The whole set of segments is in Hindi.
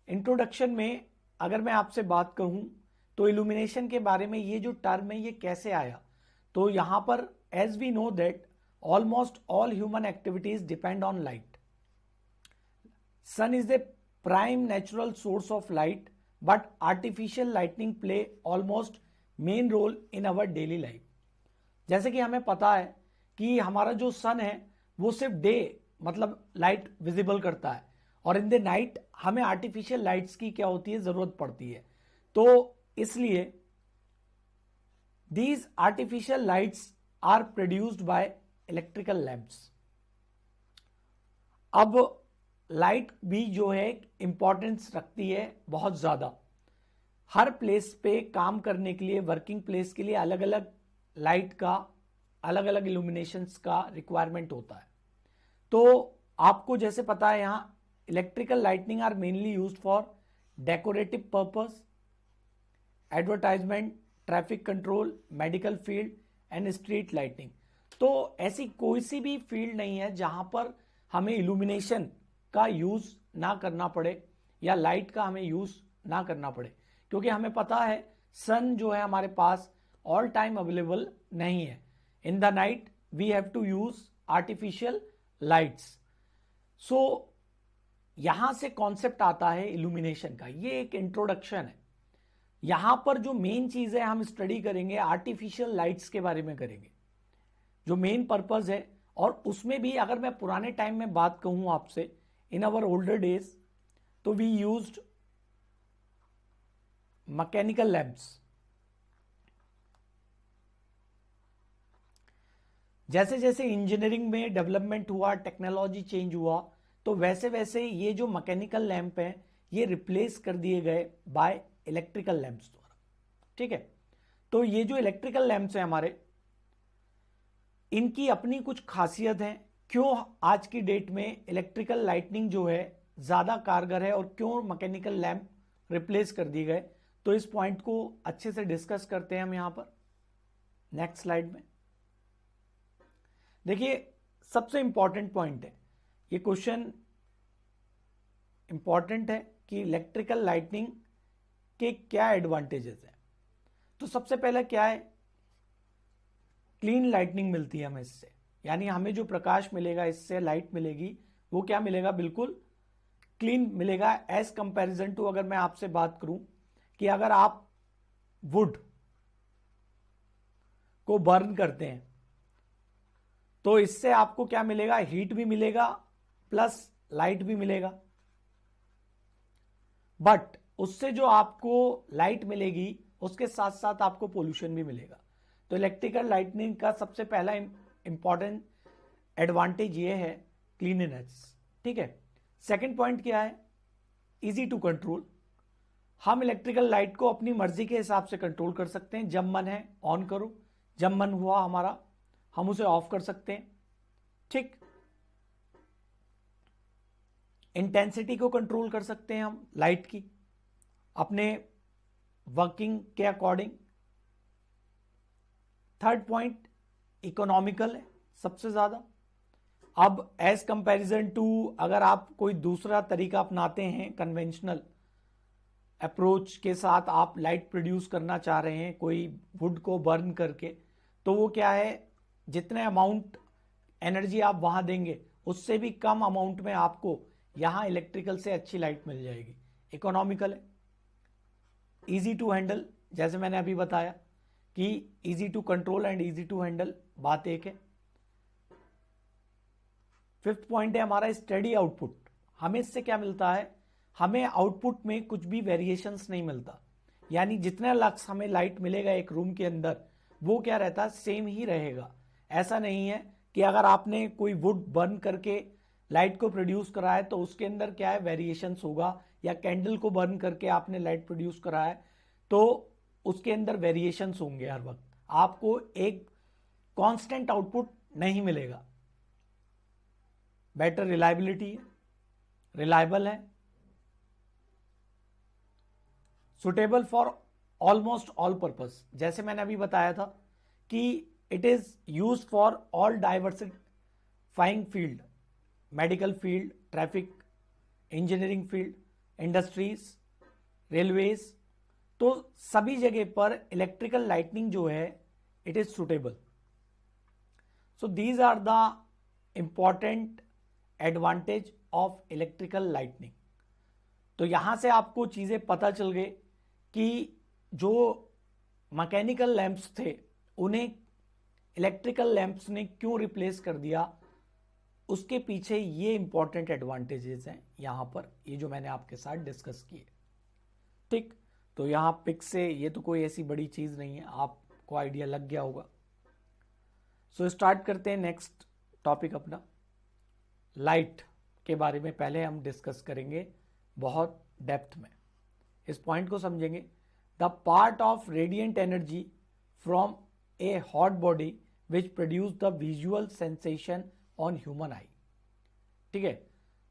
इंट्रोडक्शन में अगर मैं आपसे बात कहूं तो इल्यूमिनेशन के बारे में ये जो टर्म है ये कैसे आया, तो यहां पर as we know that almost all human activities depend on light. Sun is the prime natural source of light, but artificial lightning play almost main role in our daily life. जैसे कि हमें पता है कि हमारा जो सन है वो सिर्फ डे मतलब लाइट विजिबल करता है, और इन द नाइट हमें आर्टिफिशियल लाइट्स की क्या होती है, जरूरत पड़ती है. तो इसलिए these artificial lights are produced by electrical lamps. अब लाइट भी जो है इंपॉर्टेंस रखती है बहुत ज्यादा. हर प्लेस पे काम करने के लिए, वर्किंग प्लेस के लिए अलग अलग लाइट का, अलग अलग इल्यूमिनेशंस का रिक्वायरमेंट होता है. तो आपको जैसे पता है यहां electrical lightning are mainly used for decorative purpose, advertisement, traffic control, medical field and street lighting. तो ऐसी कोई सी भी फील्ड नहीं है जहां पर हमें इल्यूमिनेशन का यूज ना करना पड़े या लाइट का हमें यूज ना करना पड़े, क्योंकि हमें पता है सन जो है हमारे पास ऑल टाइम अवेलेबल नहीं है. In the night we have to use artificial lights. So यहां से कॉन्सेप्ट आता है इल्यूमिनेशन का. ये एक इंट्रोडक्शन है. यहां पर जो मेन चीज है हम स्टडी करेंगे आर्टिफिशियल लाइट्स के बारे में करेंगे, जो मेन पर्पज है. और उसमें भी अगर मैं पुराने टाइम में बात कहूं आपसे, इन अवर ओल्डर डेज, तो वी यूज्ड मैकेनिकल लैंप्स. जैसे जैसे इंजीनियरिंग में डेवलपमेंट हुआ, टेक्नोलॉजी चेंज हुआ, तो वैसे वैसे ये जो मैकेनिकल लैंप हैं ये रिप्लेस कर दिए गए बाय इलेक्ट्रिकल लैंप्स द्वारा. ठीक है. तो ये जो इलेक्ट्रिकल लैंप्स हैं हमारे, इनकी अपनी कुछ खासियत है. क्यों आज की डेट में इलेक्ट्रिकल लाइटनिंग जो है ज्यादा कारगर है और क्यों मैकेनिकल लैंप रिप्लेस कर दिए गए, तो इस पॉइंट को अच्छे से डिस्कस करते हैं हम यहां पर नेक्स्ट स्लाइड में. देखिए सबसे इंपॉर्टेंट पॉइंट है, ये क्वेश्चन इंपॉर्टेंट है कि इलेक्ट्रिकल लाइटनिंग के क्या एडवांटेजेस हैं. तो सबसे पहले क्या है, क्लीन लाइटनिंग मिलती है हमें इससे. यानी हमें जो प्रकाश मिलेगा, इससे लाइट मिलेगी, वो क्या मिलेगा, बिल्कुल क्लीन मिलेगा. एज कंपैरिजन टू, अगर मैं आपसे बात करूं कि अगर आप वुड को बर्न करते हैं तो इससे आपको क्या मिलेगा, हीट भी मिलेगा प्लस लाइट भी मिलेगा. बट उससे जो आपको लाइट मिलेगी उसके साथ साथ आपको पोल्यूशन भी मिलेगा. तो इलेक्ट्रिकल लाइटनिंग का सबसे पहला इंपॉर्टेंट एडवांटेज ये है क्लीननेस. ठीक है. सेकंड पॉइंट क्या है, इजी टू कंट्रोल. हम इलेक्ट्रिकल लाइट को अपनी मर्जी के हिसाब से कंट्रोल कर सकते हैं. जब मन है ऑन करो, जब मन हुआ हमारा हम उसे ऑफ कर सकते हैं. ठीक. इंटेंसिटी को कंट्रोल कर सकते हैं हम लाइट की अपने वर्किंग के अकॉर्डिंग. थर्ड पॉइंट इकोनॉमिकल है सबसे ज्यादा. अब एज कंपैरिजन टू अगर आप कोई दूसरा तरीका अपनाते हैं, कन्वेंशनल अप्रोच के साथ आप लाइट प्रोड्यूस करना चाह रहे हैं कोई वुड को बर्न करके, तो वो क्या है, जितने अमाउंट एनर्जी आप वहां देंगे उससे भी कम अमाउंट में आपको यहां इलेक्ट्रिकल से अच्छी लाइट मिल जाएगी. इकोनॉमिकल है, इजी टू हैंडल, जैसे मैंने अभी बताया कि easy to control and easy to handle, बात एक है. फिफ्थ पॉइंट है हमारा स्टेडी आउटपुट. हमें इससे क्या मिलता है, हमें आउटपुट में कुछ भी वेरिएशंस नहीं मिलता. यानी जितना लक्स हमें लाइट मिलेगा एक रूम के अंदर, वो क्या रहता है, सेम ही रहेगा. ऐसा नहीं है कि अगर आपने कोई वुड बर्न करके लाइट को प्रोड्यूस करा है तो उसके अंदर क्या है, वेरिएशंस होगा, या कैंडल को बर्न करके आपने लाइट प्रोड्यूस करा है तो उसके अंदर वेरिएशंस होंगे. हर वक्त आपको एक कांस्टेंट आउटपुट नहीं मिलेगा. बेटर रिलायबिलिटी है, रिलायबल है, suitable for almost all purpose. जैसे मैंने अभी बताया था कि it is use for all diversifying field, medical field, traffic engineering field, industries, railways, तो सभी जगह पर इलेक्ट्रिकल लाइटनिंग जो है it is suitable. So these are the important advantage of electrical lightning. तो यहां से आपको चीजें पता चल गई कि जो मैकेनिकल लैंप्स थे उन्हें इलेक्ट्रिकल लैंप्स ने क्यों रिप्लेस कर दिया, उसके पीछे ये इंपॉर्टेंट एडवांटेजेस हैं यहां पर, ये जो मैंने आपके साथ डिस्कस किए. ठीक, तो यहां पिक से ये तो कोई ऐसी बड़ी चीज नहीं है, आपको आइडिया लग गया होगा. सो स्टार्ट करते हैं नेक्स्ट टॉपिक अपना. लाइट के बारे में पहले हम डिस्कस करेंगे बहुत डेप्थ में, इस पॉइंट को समझेंगे. The part of radiant energy from a hot body which produce the visual sensation on human eye. ठीक है,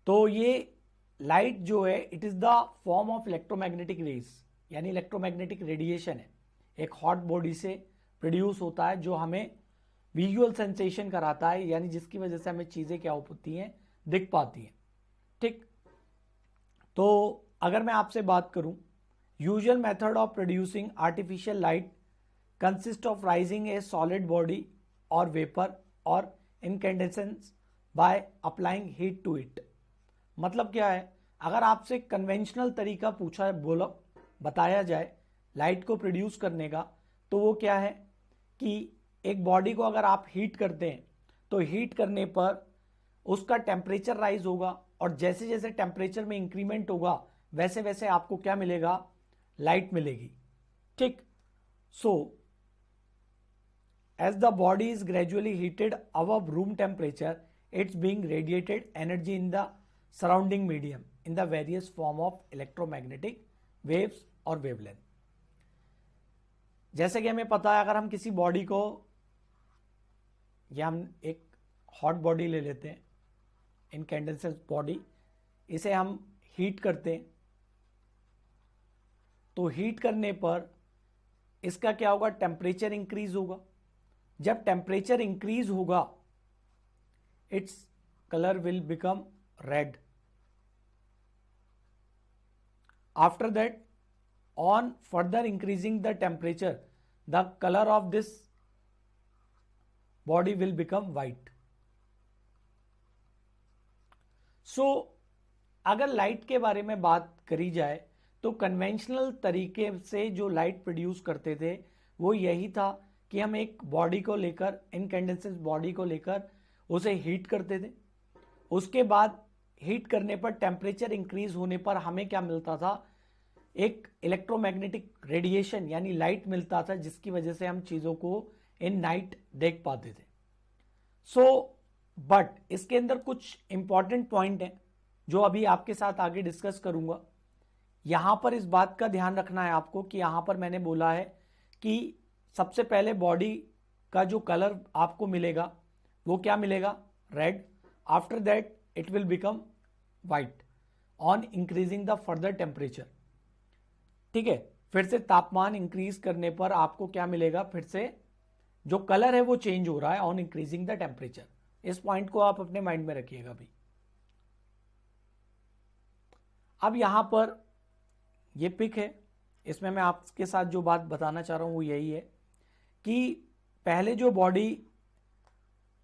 तो ये लाइट जो है it is the form of electromagnetic rays, यानी इलेक्ट्रोमैग्नेटिक रेडिएशन है, एक हॉट बॉडी से प्रोड्यूस होता है जो हमें विजुअल सेंसेशन कराता है, यानी जिसकी वजह से हमें चीजें क्या होती हैं, दिख पाती हैं. ठीक, तो अगर मैं आपसे बात करूं, usual method of producing artificial light consist of raising a solid body और वेपर और incandescence by applying heat to it. मतलब क्या है, अगर आपसे कन्वेंशनल तरीका पूछा बोला बताया जाए लाइट को प्रोड्यूस करने का, तो वो क्या है कि एक बॉडी को अगर आप हीट करते हैं तो हीट करने पर उसका टेम्परेचर राइज होगा, और जैसे जैसे टेम्परेचर में इंक्रीमेंट होगा वैसे वैसे आपको क्या मिलेगा, लाइट मिलेगी. ठीक, so as the body is gradually heated above room temperature, it's being radiated energy in the surrounding medium in the various form of electromagnetic waves और वेवलेंथ. जैसे कि हमें पता है, अगर हम किसी बॉडी को, या हम एक हॉट बॉडी ले लेते हैं, इनकैंडेसेंस बॉडी, इसे हम हीट करते हैं, तो हीट करने पर इसका क्या होगा, टेम्परेचर इंक्रीज होगा. जब टेम्परेचर इंक्रीज होगा its colour will become red. After that, on further increasing the temperature, the color of this body will become white. So अगर लाइट के बारे में बात करी जाए तो कन्वेंशनल तरीके से जो लाइट प्रोड्यूस करते थे वो यही था कि हम एक बॉडी को लेकर, इनकैंडेसेंस बॉडी को लेकर उसे हीट करते थे. उसके बाद हीट करने पर टेम्परेचर इंक्रीज होने पर हमें क्या मिलता था, एक इलेक्ट्रोमैग्नेटिक रेडिएशन यानी लाइट मिलता था, जिसकी वजह से हम चीजों को इन नाइट देख पाते थे. सो बट इसके अंदर कुछ इंपॉर्टेंट पॉइंट हैं जो अभी आपके साथ आगे डिस्कस करूंगा. यहां पर इस बात का ध्यान रखना है आपको कि यहां पर मैंने बोला है कि सबसे पहले बॉडी का जो कलर आपको मिलेगा वो क्या मिलेगा, red. After that it will become white on increasing the further temperature. ठीक है, फिर से तापमान इंक्रीज करने पर आपको क्या मिलेगा, फिर से जो कलर है वो चेंज हो रहा है ऑन इंक्रीजिंग द टेम्परेचर. इस पॉइंट को आप अपने माइंड में रखिएगा भी. अब यहां पर ये पिक है, इसमें मैं आपके साथ जो बात बताना चाह रहा हूं वो यही है कि पहले जो बॉडी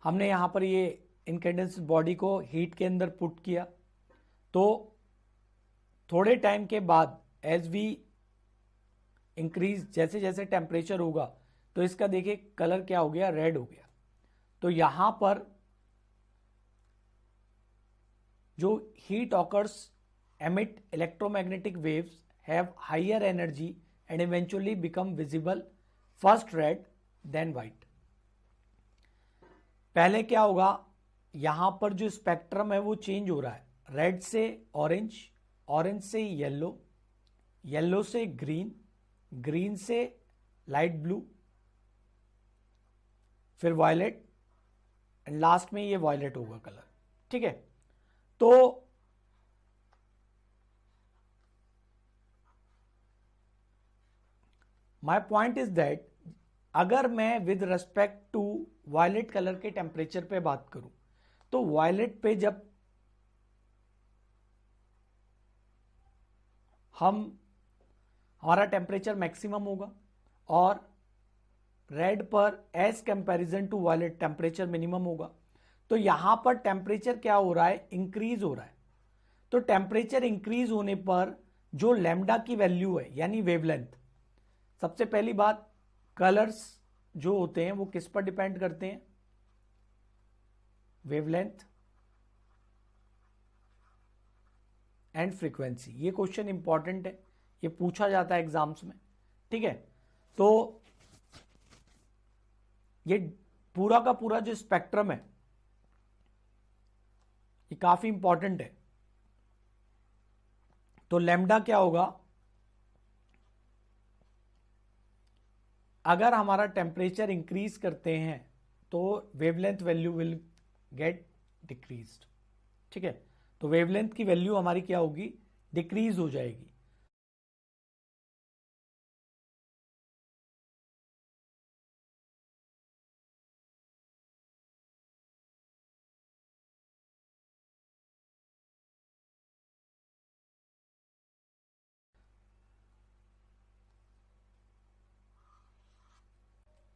हमने यहां पर ये इनकैंडेसेंस बॉडी को हीट के अंदर पुट किया, तो थोड़े टाइम के बाद एज वी इंक्रीज, जैसे जैसे टेम्परेचर होगा तो इसका देखिए कलर क्या हो गया, रेड हो गया. तो यहां पर जो heat occurs emit electromagnetic waves have higher energy and eventually become visible, first red then white. पहले क्या होगा, यहां पर जो स्पेक्ट्रम है वो चेंज हो रहा है, रेड से ऑरेंज, ऑरेंज से येलो, येलो से ग्रीन, ग्रीन से लाइट ब्लू, फिर वायलेट, एंड लास्ट में ये वायलेट होगा कलर. ठीक है, तो माई पॉइंट इज दैट अगर मैं with respect to violet colour के टेम्परेचर पे बात करूं, तो वायलेट पे जब हमारा टेम्परेचर मैक्सिमम होगा और रेड पर as comparison to violet temperature minimum होगा। तो यहां पर टेम्परेचर क्या हो रहा है, इंक्रीज हो रहा है। तो टेम्परेचर इंक्रीज होने पर जो लैम्डा की वैल्यू है यानी वेवलेंथ, सबसे पहली बात कलर्स जो होते हैं वो किस पर डिपेंड करते हैं, वेवलेंथ एंड फ्रीक्वेंसी। ये क्वेश्चन इंपॉर्टेंट है, ये पूछा जाता है एग्जाम्स में, ठीक है। तो ये पूरा का पूरा जो स्पेक्ट्रम है ये काफी इंपॉर्टेंट है। तो लैम्डा क्या होगा, अगर हमारा टेम्परेचर इंक्रीज करते हैं तो wavelength value will get decreased, ठीक है। तो वेवलेंथ की वैल्यू हमारी क्या होगी, डिक्रीज हो जाएगी।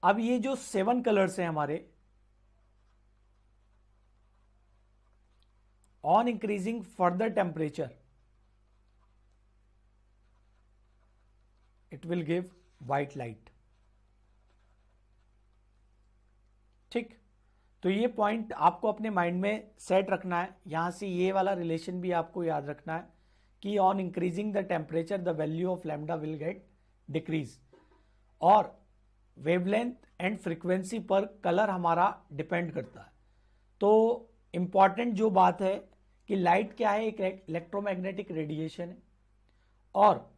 अब ये जो 7 कलर्स हैं हमारे, on increasing further temperature it will give white light, ठीक। तो ये पॉइंट आपको अपने माइंड में सेट रखना है। यहां से ये वाला रिलेशन भी आपको याद रखना है कि on increasing the temperature the value of lambda will get decrease, और वेवलेंथ एंड फ्रीक्वेंसी पर कलर हमारा डिपेंड करता है। तो इंपॉर्टेंट जो बात है कि लाइट क्या है, एक इलेक्ट्रोमैग्नेटिक रेडिएशन है, और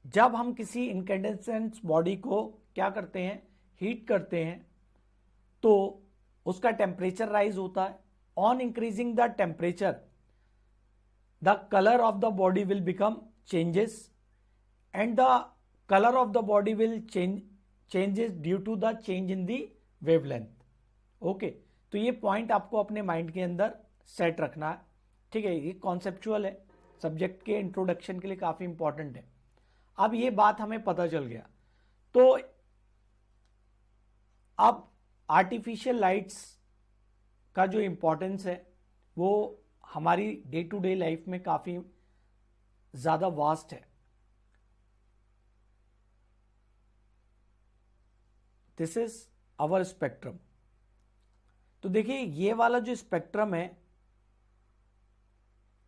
जब हम किसी इनकैंडेसेंट बॉडी को क्या करते हैं, हीट करते हैं, तो उसका टेम्परेचर राइज होता है। On increasing the temperature the colour of the body will become changes and the colour of the body will changes due to the change in the wavelength. Okay, तो ये पॉइंट आपको अपने माइंड के अंदर सेट रखना है, ठीक है। ये कॉन्सेप्चुअल है, सब्जेक्ट के इंट्रोडक्शन के लिए काफी इंपॉर्टेंट है। अब ये बात हमें पता चल गया, तो अब आर्टिफिशियल लाइट्स का जो इंपॉर्टेंस है वो हमारी डे टू डे लाइफ में काफी ज्यादा वास्ट है। This is our spectrum. तो देखिए ये वाला जो स्पेक्ट्रम है,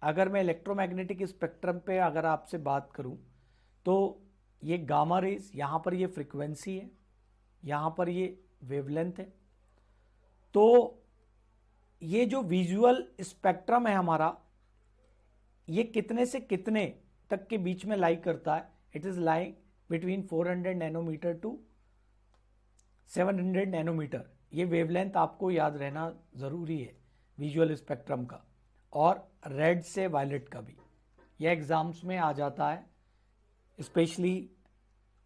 अगर मैं इलेक्ट्रोमैग्नेटिक स्पेक्ट्रम पे अगर आपसे बात करूं तो ये गामा रेज, यहां पर ये फ्रीक्वेंसी है, यहां पर ये वेवलेंथ है। तो ये जो विजुअल स्पेक्ट्रम है हमारा, ये कितने से कितने तक के बीच में लाई करता है, it is lying between 400 nanometer to 700 nanometer. ये वेवलेंथ आपको याद रहना जरूरी है विजुअल स्पेक्ट्रम का, और रेड से वायलेट का भी। यह एग्जाम्स में आ जाता है, specially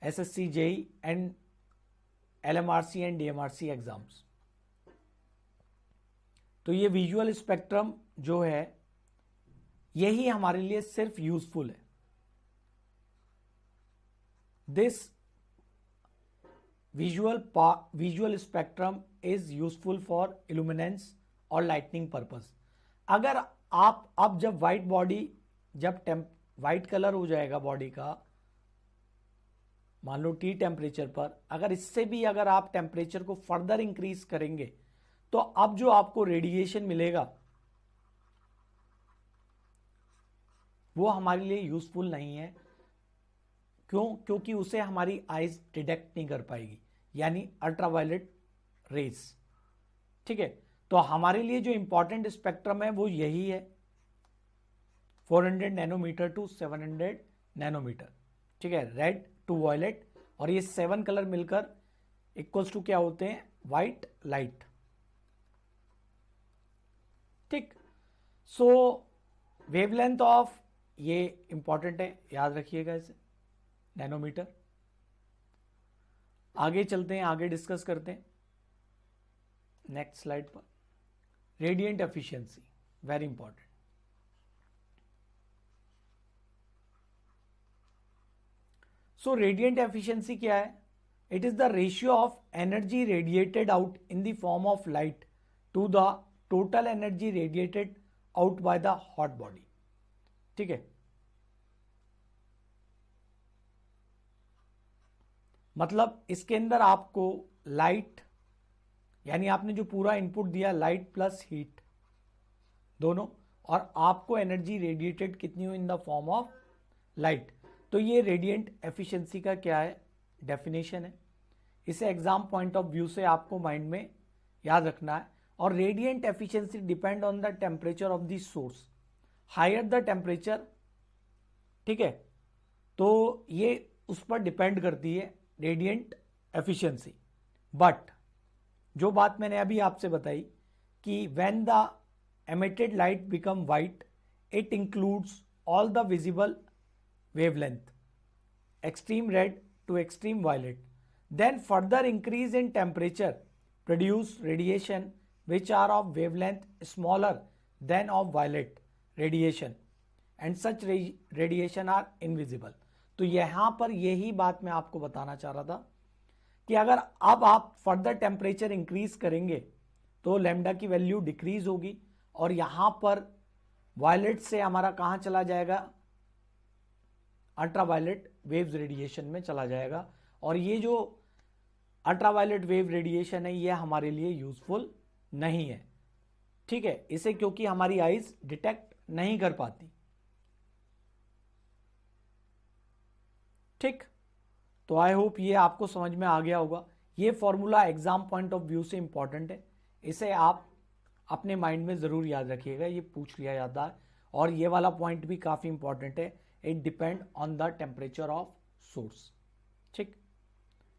SSC JE and LMRC and DMRC exams. तो ये विजुअल स्पेक्ट्रम जो है यही हमारे लिए सिर्फ यूजफुल है। This visual spectrum is useful for illuminance और लाइटनिंग पर्पस। अगर आप अब जब व्हाइट बॉडी, जब व्हाइट कलर हो जाएगा बॉडी का, मान लो टी टेम्परेचर पर, अगर इससे भी अगर आप टेम्परेचर को फर्दर इंक्रीज करेंगे तो अब जो आपको रेडिएशन मिलेगा वो हमारे लिए यूजफुल नहीं है। क्यों? क्योंकि उसे हमारी आईज डिटेक्ट नहीं कर पाएगी, यानी अल्ट्रावायलेट रेज, ठीक है। तो हमारे लिए जो इंपॉर्टेंट स्पेक्ट्रम है वो यही है, 400 नैनोमीटर टू 700 नैनोमीटर, ठीक है, रेड टू वायलेट। और ये 7 कलर मिलकर इक्वल्स टू क्या होते हैं, व्हाइट लाइट, ठीक। सो वेवलेंथ ऑफ, ये इंपॉर्टेंट है, याद रखिएगा इसे, नैनोमीटर। आगे चलते हैं, आगे डिस्कस करते हैं नेक्स्ट स्लाइड पर। Radiant efficiency, very important. So radiant efficiency क्या है? It is the ratio of energy radiated out in the form of light to the total energy radiated out by the hot body. ठीक है, मतलब इसके अंदर आपको लाइट, यानी आपने जो पूरा इनपुट दिया लाइट प्लस हीट दोनों, और आपको एनर्जी रेडिएटेड कितनी हुई इन द फॉर्म ऑफ लाइट। तो ये रेडिएंट एफिशिएंसी का क्या है? डेफिनेशन है। इसे एग्जाम पॉइंट ऑफ व्यू से आपको माइंड में याद रखना है। और radiant efficiency depend on the temperature of the source. Higher the temperature, ठीक है, तो ये उस पर डिपेंड करती है रेडिएंट एफिशिएंसी। बट जो बात मैंने अभी आपसे बताई कि when the emitted light become white, it includes all the visible wavelength, extreme red to extreme violet. Then further increase in temperature produce radiation which are of wavelength smaller than of violet radiation, and such radiation are invisible. तो यहाँ पर यही बात मैं आपको बताना चाह रहा था कि अगर अब आप फर्दर टेम्परेचर इंक्रीज करेंगे तो लैम्डा की वैल्यू डिक्रीज होगी, और यहां पर वायलेट से हमारा कहां चला जाएगा? अल्ट्रावायलेट वेव्स रेडिएशन में चला जाएगा। और ये जो अल्ट्रावायलेट वेव रेडिएशन है ये हमारे लिए यूजफुल नहीं है। ठीक है, इसे क्योंकि हमारी आईज डिटेक्ट नहीं कर पाती। ठीक, तो आई होप ये आपको समझ में आ गया होगा। ये formula exam point of view से इंपॉर्टेंट है, इसे आप अपने माइंड में जरूर याद रखिएगा, ये पूछ लिया जाता है। और ये वाला पॉइंट भी काफी इंपॉर्टेंट है, it depend on the temperature of source. ठीक,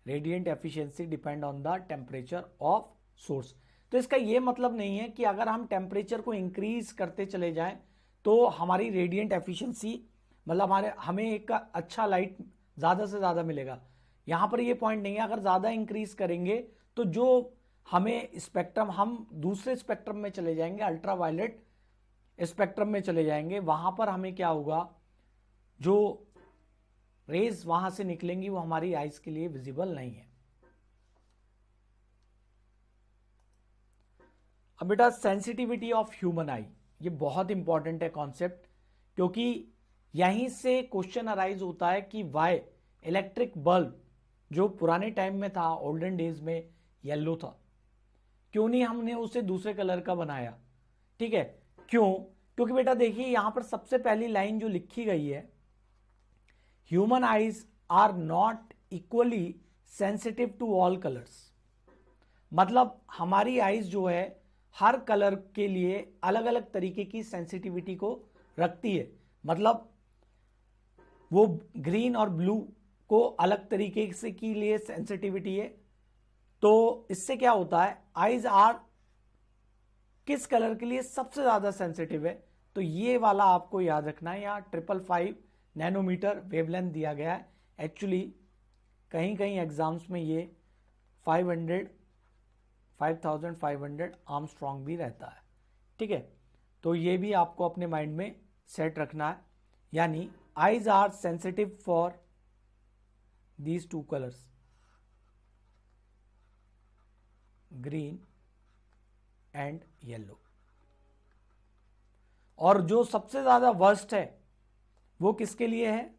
radiant efficiency depend on the temperature of source. तो इसका ये मतलब नहीं है कि अगर हम टेम्परेचर को इंक्रीज करते चले जाएं तो हमारी रेडिएंट एफिशिएंसी, मतलब हमें एक अच्छा लाइट ज्यादा से ज्यादा मिलेगा। यहां पर ये पॉइंट नहीं है। अगर ज्यादा इंक्रीज करेंगे तो जो हमें स्पेक्ट्रम, हम दूसरे स्पेक्ट्रम में चले जाएंगे, अल्ट्रावायलेट स्पेक्ट्रम में चले जाएंगे। वहां पर हमें क्या होगा, जो रेज वहां से निकलेंगी वो हमारी आईज के लिए विजिबल नहीं है। अब बेटा सेंसिटिविटी ऑफ ह्यूमन आई, ये बहुत इंपॉर्टेंट है कॉन्सेप्ट, क्योंकि यहीं से क्वेश्चन अराइज होता है कि वाई इलेक्ट्रिक बल्ब जो पुराने टाइम में था, ओल्डन डेज में येलो था, क्यों नहीं हमने उसे दूसरे कलर का बनाया? ठीक है, क्यों? क्योंकि बेटा देखिए यहां पर सबसे पहली लाइन जो लिखी गई है, human eyes are not equally sensitive to all colours. मतलब हमारी आईज जो है हर कलर के लिए अलग अलग तरीके की सेंसिटिविटी को रखती है। मतलब वो ग्रीन और ब्लू को अलग तरीके से के लिए सेंसिटिविटी है। तो इससे क्या होता है, आईज आर किस कलर के लिए सबसे ज्यादा सेंसिटिव है? तो ये वाला आपको याद रखना है। यहाँ 555 नैनोमीटर वेवलेंथ दिया गया है। एक्चुअली कहीं कहीं एग्जाम्स में ये 5500 आर्मस्ट्रॉन्ग भी रहता है। ठीक है, तो ये भी आपको अपने माइंड में सेट रखना है। यानी eyes are sensitive for these two colours, green and yellow. और जो सबसे ज्यादा वर्स्ट है वो किसके लिए है?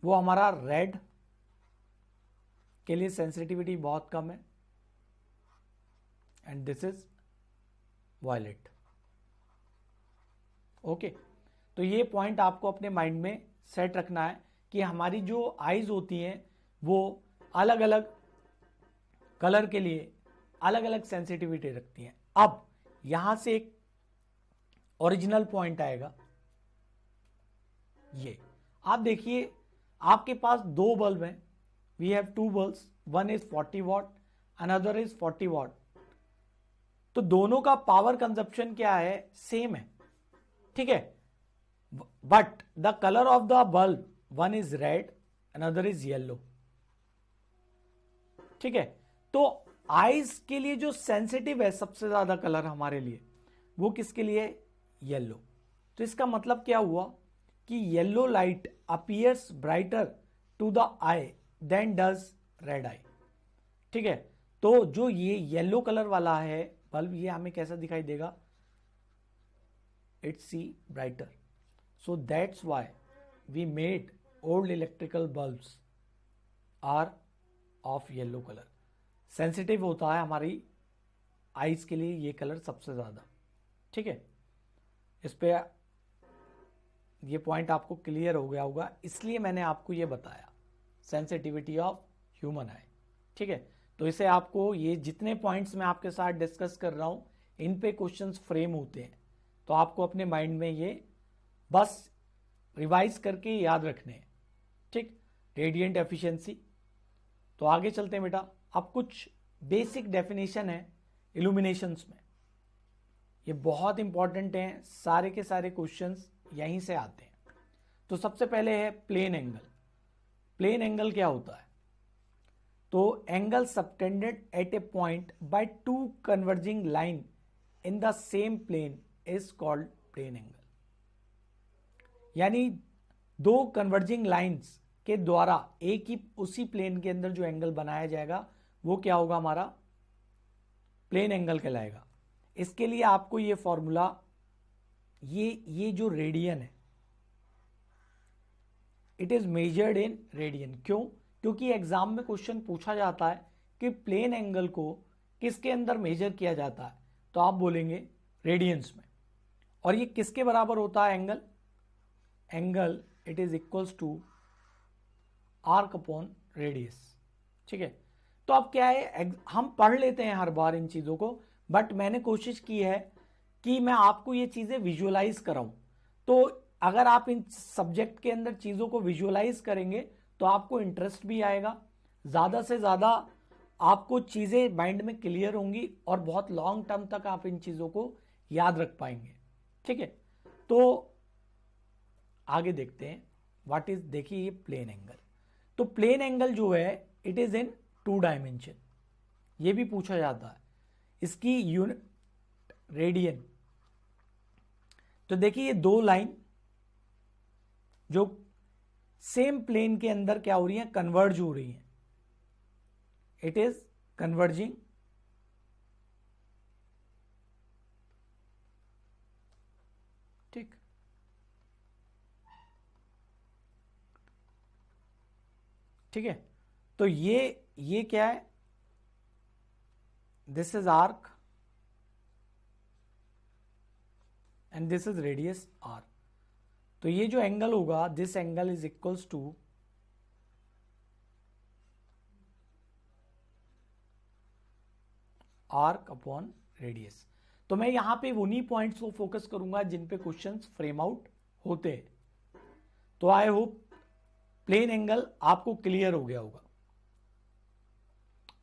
वो हमारा रेड के लिए सेंसिटिविटी बहुत कम है, and this is violet. Okay, तो ये पॉइंट आपको अपने माइंड में सेट रखना है कि हमारी जो आईज होती हैं वो अलग अलग कलर के लिए अलग अलग सेंसिटिविटी रखती हैं। अब यहां से एक ओरिजिनल पॉइंट आएगा। ये आप देखिए, आपके पास दो बल्ब हैं, we have two bulbs, one is 40 watt, another is 40 watt. तो दोनों का पावर कंजप्शन क्या है? सेम है। ठीक है, but the colour of the bulb, one is red, another is yellow. ठीक है, तो आईज के लिए जो सेंसिटिव है सबसे ज्यादा कलर हमारे लिए, वो किसके लिए? येलो। तो इसका मतलब क्या हुआ कि yellow light appears brighter to the eye then does red eye. ठीक है, तो जो ये येलो कलर वाला है बल्ब, ये हमें कैसा दिखाई देगा, it's see brighter. So that's why we made old electrical bulbs are of yellow colour. Sensitive होता है हमारी आईज के लिए ये कलर सबसे ज्यादा। ठीक है, इस पे ये पॉइंट आपको क्लियर हो गया होगा, इसलिए मैंने आपको ये बताया सेंसिटिविटी ऑफ ह्यूमन आई। ठीक है, तो इसे आपको, ये जितने पॉइंट्स मैं आपके साथ डिस्कस कर रहा हूं इन पे क्वेश्चंस फ्रेम होते हैं, तो आपको अपने माइंड में ये बस रिवाइज करके याद रखने हैं। ठीक, रेडिएंट एफिशिएंसी। तो आगे चलते हैं बेटा, अब कुछ बेसिक डेफिनेशन है इल्यूमिनेशंस में, ये बहुत इंपॉर्टेंट हैं, सारे के सारे क्वेश्चंस यहीं से आते हैं। तो सबसे पहले है प्लेन एंगल। प्लेन एंगल क्या होता है, तो angle subtended at a point by two converging line in the same plane is called plane angle. यानी दो कन्वर्जिंग लाइंस के द्वारा एक ही उसी प्लेन के अंदर जो एंगल बनाया जाएगा वो क्या होगा, हमारा प्लेन एंगल कहलाएगा। इसके लिए आपको ये फॉर्मूला, ये जो रेडियन है it is measured in radian. क्यों, क्योंकि एग्जाम में क्वेश्चन पूछा जाता है कि प्लेन एंगल को किसके अंदर मेजर किया जाता है, तो आप बोलेंगे रेडियंस में। और ये किसके बराबर होता है angle, angle it is equals to arc upon radius. ठीक है, तो अब क्या है, हम पढ़ लेते हैं हर बार इन चीजों को, बट मैंने कोशिश की है कि मैं आपको ये चीजें विजुअलाइज कराऊं। तो अगर आप इन सब्जेक्ट के अंदर चीजों को विजुअलाइज करेंगे तो आपको इंटरेस्ट भी आएगा, ज्यादा से ज्यादा आपको चीजें माइंड में क्लियर होंगी और बहुत लॉन्ग टर्म तक आप इन चीजों को याद रख पाएंगे। ठीक है, तो आगे देखते हैं व्हाट इज, देखिए ये प्लेन एंगल। तो प्लेन एंगल जो है इट इज इन 2 डायमेंशन, ये भी पूछा जाता है, इसकी यूनिट रेडियन। तो देखिए ये दो लाइन जो सेम प्लेन के अंदर क्या हो रही है, कन्वर्ज हो रही है, इट इज कन्वर्जिंग। ठीक, ठीक है, तो ये क्या है, this is arc and this is radius R. तो ये जो एंगल होगा, this angle is equals to arc upon radius. तो मैं यहां पे उन्हीं पॉइंट्स को फोकस करूंगा जिन पे क्वेश्चंस फ्रेम आउट होते हैं। तो आई होप प्लेन एंगल आपको क्लियर हो गया होगा।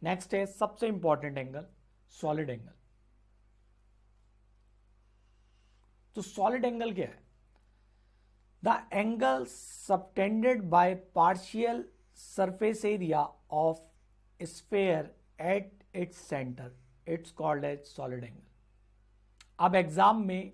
नेक्स्ट है सबसे इंपॉर्टेंट एंगल, सॉलिड एंगल। तो सॉलिड एंगल क्या है, the angle subtended by partial surface area of sphere at its centre, it's called as solid angle. अब एग्जाम में